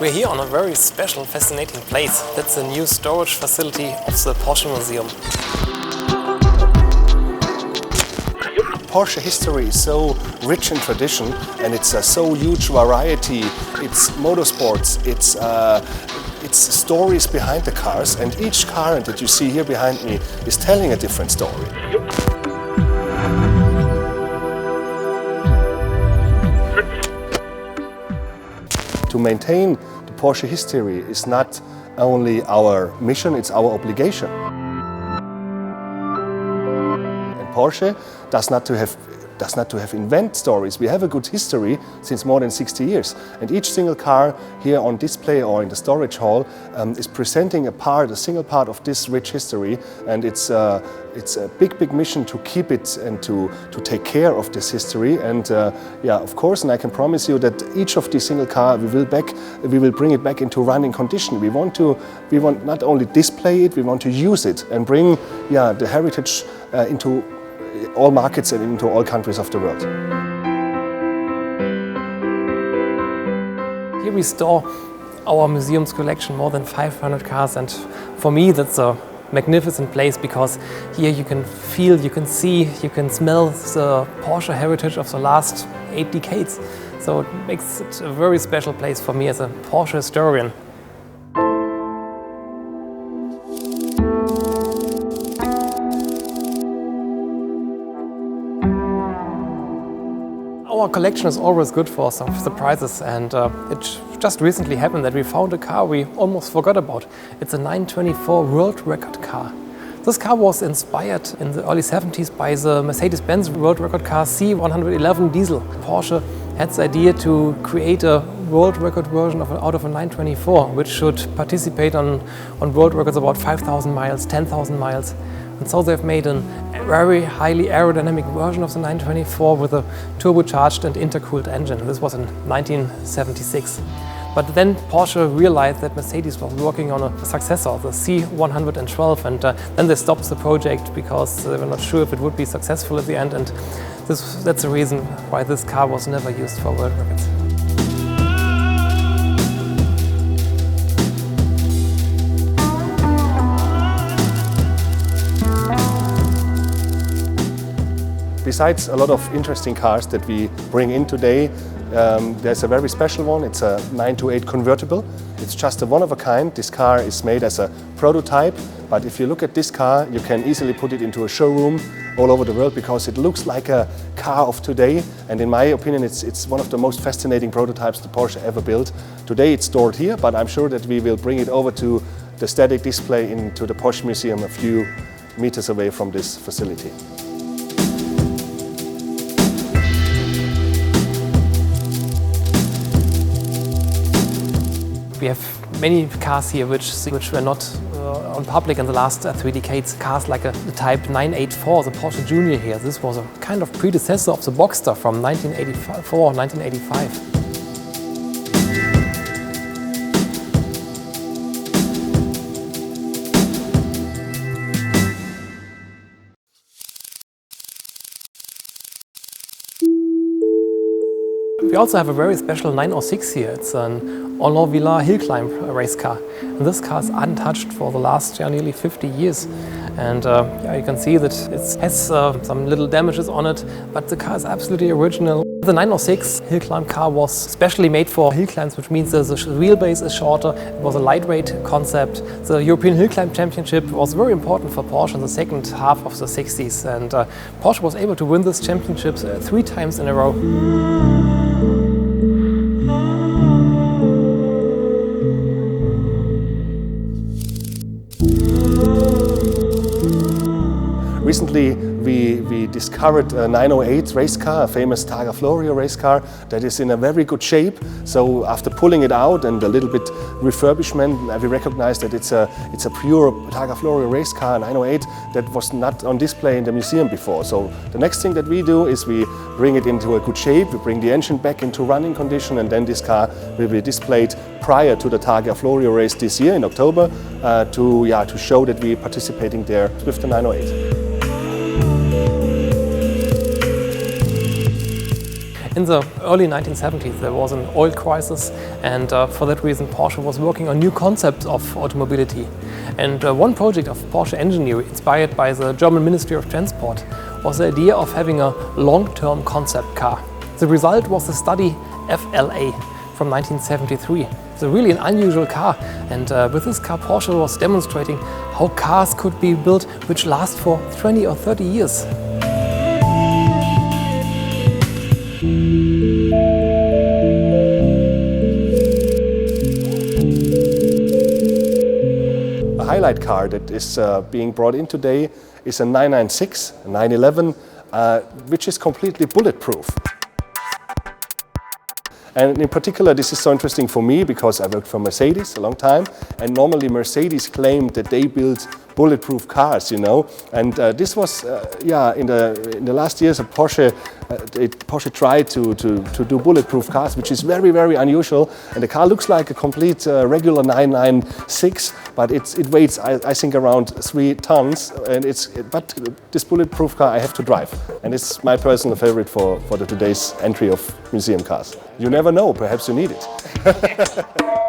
We're here on a very special, fascinating place. That's the new storage facility of the Porsche Museum. Porsche history is so rich in tradition, and it's a so huge variety. It's motorsports, it's stories behind the cars, and each car that you see here behind me is telling a different story. To maintain the Porsche history is not only our mission, it's our obligation. And Porsche does not to have invent stories. We have a good history since more than 60 years. And each single car here on display or in the storage hall is presenting a single part of this rich history. And it's a big mission to keep it and to take care of this history. And yeah, of course, and I can promise you that each of these single car we will bring it back into running condition. We want not only display it, we want to use it and bring the heritage into all markets and into all countries of the world. Here we store our museum's collection, more than 500 cars, and for me that's a magnificent place because here you can feel, you can see, you can smell the Porsche heritage of the last 8 decades. So it makes it a very special place for me as a Porsche historian. Our collection is always good for some surprises, and it just recently happened that we found a car we almost forgot about. It's a 924 world record car. This car was inspired in the early 70s by the Mercedes-Benz world record car C111 diesel. Porsche had the idea to create a world record version out of a 924, which should participate on world records about 5,000 miles, 10,000 miles. And so they've made a very highly aerodynamic version of the 924 with a turbocharged and intercooled engine. This was in 1976. But then Porsche realized that Mercedes was working on a successor, the C112, and then they stopped the project because they were not sure if it would be successful at the end, and that's the reason why this car was never used for world records. Besides a lot of interesting cars that we bring in today, there's a very special one. It's a 928 Convertible. It's just a one-of-a-kind. This car is made as a prototype, but if you look at this car, you can easily put it into a showroom all over the world because it looks like a car of today. And in my opinion, it's one of the most fascinating prototypes the Porsche ever built. Today it's stored here, but I'm sure that we will bring it over to the static display into the Porsche Museum a few meters away from this facility. We have many cars here which were not on public in the last 3 decades. Cars like the Type 984, the Porsche Junior here. This was a kind of predecessor of the Boxster from 1984, 1985. We also have a very special 906 here. It's an all-wheel hill climb race car. And this car is untouched for the last nearly 50 years. And you can see that it has some little damages on it, but the car is absolutely original. The 906 hill climb car was specially made for hill climbs, which means the wheelbase is shorter. It was a lightweight concept. The European Hill Climb Championship was very important for Porsche in the second half of the 60s. And Porsche was able to win this championship 3 times in a row. Recently, we discovered a 908 race car, a famous Targa Florio race car that is in a very good shape. So after pulling it out and a little bit refurbishment, we recognized that it's a pure Targa Florio race car, 908, that was not on display in the museum before. So the next thing that we do is we bring it into a good shape, we bring the engine back into running condition, and then this car will be displayed prior to the Targa Florio race this year in October to show that we're participating there with the 908. In the early 1970s there was an oil crisis, and for that reason Porsche was working on new concepts of automobility. And one project of Porsche engineering, inspired by the German Ministry of Transport, was the idea of having a long-term concept car. The result was the study FLA from 1973. It's really an unusual car, and with this car Porsche was demonstrating how cars could be built which last for 20 or 30 years. A highlight car that is being brought in today is a 996, a 911, which is completely bulletproof. And in particular, this is so interesting for me because I worked for Mercedes a long time, and normally Mercedes claimed that they build bulletproof cars, you know. And this was, in the last years of Porsche, Porsche tried to do bulletproof cars, which is very, very unusual. And the car looks like a complete regular 996, but it weighs, I think, around 3 tons. And but this bulletproof car I have to drive, and it's my personal favorite for today's entry of museum cars. You never know, perhaps you need it.